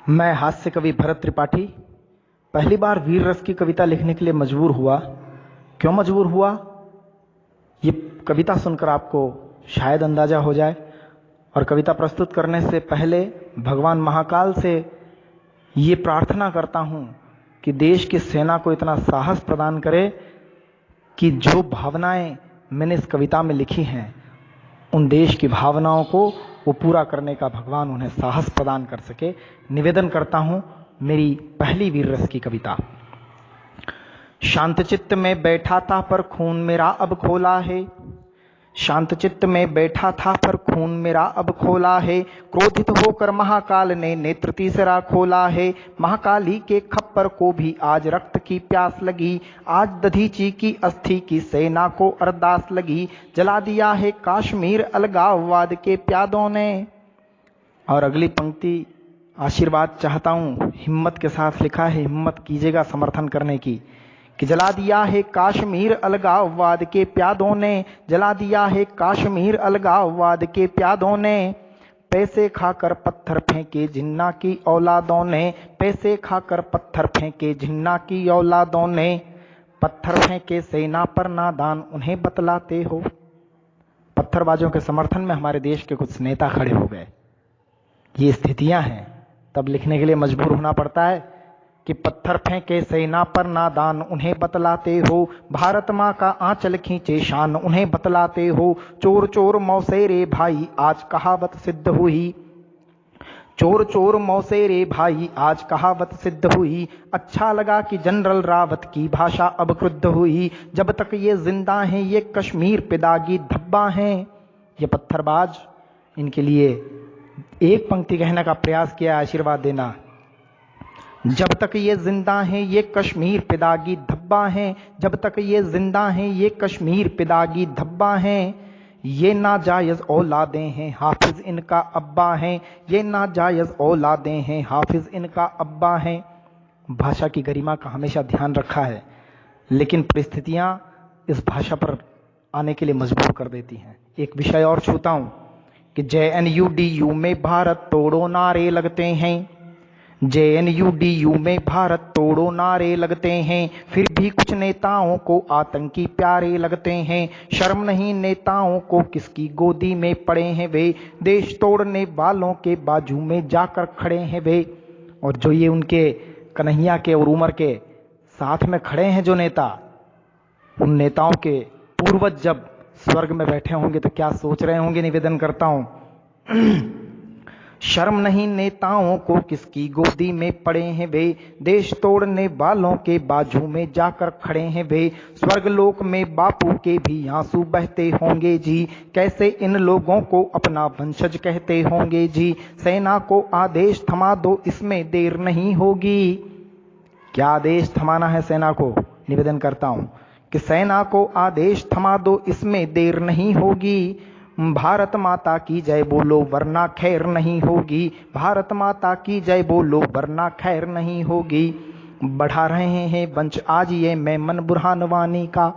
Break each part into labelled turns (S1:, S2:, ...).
S1: मैं हास्य कवि भरत त्रिपाठी पहली बार वीर रस की कविता लिखने के लिए मजबूर हुआ। क्यों मजबूर हुआ, ये कविता सुनकर आपको शायद अंदाजा हो जाए। और कविता प्रस्तुत करने से पहले भगवान महाकाल से ये प्रार्थना करता हूं कि देश की सेना को इतना साहस प्रदान करे कि जो भावनाएं मैंने इस कविता में लिखी हैं, उन देश की भावनाओं को वो पूरा करने का भगवान उन्हें साहस प्रदान कर सके। निवेदन करता हूं मेरी पहली वीर रस की कविता। शांत चित्त में बैठा था पर खून मेरा अब खोला है। शांत चित्त में बैठा था पर खून मेरा अब खोला है। क्रोधित होकर महाकाल ने नेत्र तीसरा खोला है। महाकाली के खप्पर को भी आज रक्त की प्यास लगी। आज दधीची की अस्थि की सेना को अरदास लगी। जला दिया है कश्मीर अलगाववाद के प्यादों ने। और अगली पंक्ति आशीर्वाद चाहता हूं, हिम्मत के साथ लिखा है, हिम्मत कीजिएगा समर्थन करने की, कि जला दिया है कश्मीर अलगाववाद के प्यादों ने। जला दिया है कश्मीर अलगाववाद के प्यादों ने। पैसे खाकर पत्थर फेंके जिन्ना की औलादों ने। पैसे खाकर पत्थर फेंके जिन्ना की औलादों ने। पत्थर फेंके सेना पर नादान उन्हें बतलाते हो। पत्थरबाजों के समर्थन में हमारे देश के कुछ नेता खड़े हो गए। ये स्थितियां हैं, तब लिखने के लिए मजबूर होना पड़ता है कि पत्थर फेंके सेना पर नादान उन्हें बतलाते हो। भारत माँ का आंचल खींचे शान उन्हें बतलाते हो। चोर चोर मौसेरे भाई आज कहावत सिद्ध हुई। चोर चोर मौसेरे भाई आज कहावत सिद्ध हुई। अच्छा लगा कि जनरल रावत की भाषा अब क्रुद्ध हुई। जब तक ये जिंदा हैं ये कश्मीर पे दागी धब्बा हैं। ये पत्थरबाज, इनके लिए एक पंक्ति कहने का प्रयास किया, आशीर्वाद देना। जब तक ये जिंदा हैं ये कश्मीर पे दागी धब्बा हैं। जब तक ये जिंदा हैं ये कश्मीर पे दागी धब्बा हैं। ये नाजायज औलादें हैं हाफिज इनका अब्बा हैं। ये नाजायज औलादें हैं हाफिज इनका अब्बा हैं। भाषा की गरिमा का हमेशा ध्यान रखा है, लेकिन परिस्थितियां इस भाषा पर आने के लिए मजबूर कर देती हैं। एक विषय और छूता हूं कि JNUDU में भारत तोड़ो नारे लगते हैं। JNUDU में भारत तोड़ो नारे लगते हैं। फिर भी कुछ नेताओं को आतंकी प्यारे लगते हैं। शर्म नहीं नेताओं को किसकी गोदी में पड़े हैं वे। देश तोड़ने वालों के बाजू में जाकर खड़े हैं वे। और जो ये उनके कन्हैया के और उमर के साथ में खड़े हैं जो नेता, उन नेताओं के पूर्वज जब स्वर्ग में बैठे होंगे तो क्या सोच रहे होंगे, निवेदन करता हूं। शर्म नहीं नेताओं को किसकी गोदी में पड़े हैं वे। देश तोड़ने वालों के बाजू में जाकर खड़े हैं वे। स्वर्ग लोक में बापू के भी आंसू बहते होंगे जी। कैसे इन लोगों को अपना वंशज कहते होंगे जी। सेना को आदेश थमा दो इसमें देर नहीं होगी। क्या आदेश थमाना है सेना को, निवेदन करता हूं कि सेना को आदेश थमा दो इसमें देर नहीं होगी। भारत माता की जय बोलो वरना खैर नहीं होगी। भारत माता की जय बोलो वरना खैर नहीं होगी। बढ़ा रहे हैं वंश आज ये मेमन बुरहान वानी का।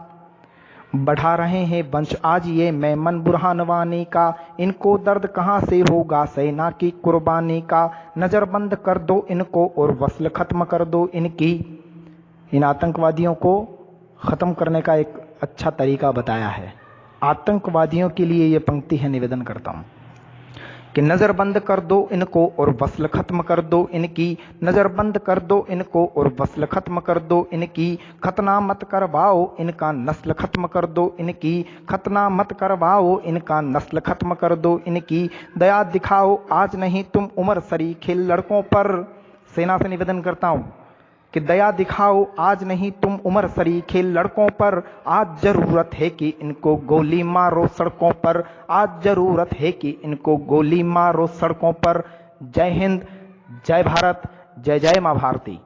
S1: बढ़ा रहे हैं वंश आज ये मेमन बुरहान वानी का। इनको दर्द कहां से होगा सेना की कुर्बानी का। नजर बंद कर दो इनको और वसल खत्म कर दो इनकी। इन आतंकवादियों को खत्म करने का एक अच्छा तरीका बताया है। आतंकवादियों के लिए यह पंक्ति है, निवेदन करता हूं कि नजर बंद कर दो इनको और वसल खत्म कर दो इनकी। नजर बंद कर दो इनको और वसल खत्म कर दो इनकी। खतना मत करवाओ इनका नस्ल खत्म कर दो इनकी। खतना मत करवाओ इनका नस्ल खत्म कर दो इनकी। दया दिखाओ आज नहीं तुम उम्र सरीखे लड़कों पर। सेना से निवेदन करता हूं कि दया दिखाओ आज नहीं तुम उम्र सरीखे लड़कों पर। आज जरूरत है कि इनको गोली मारो सड़कों पर। आज जरूरत है कि इनको गोली मारो सड़कों पर। जय हिंद, जय भारत, जय जय मां भारती।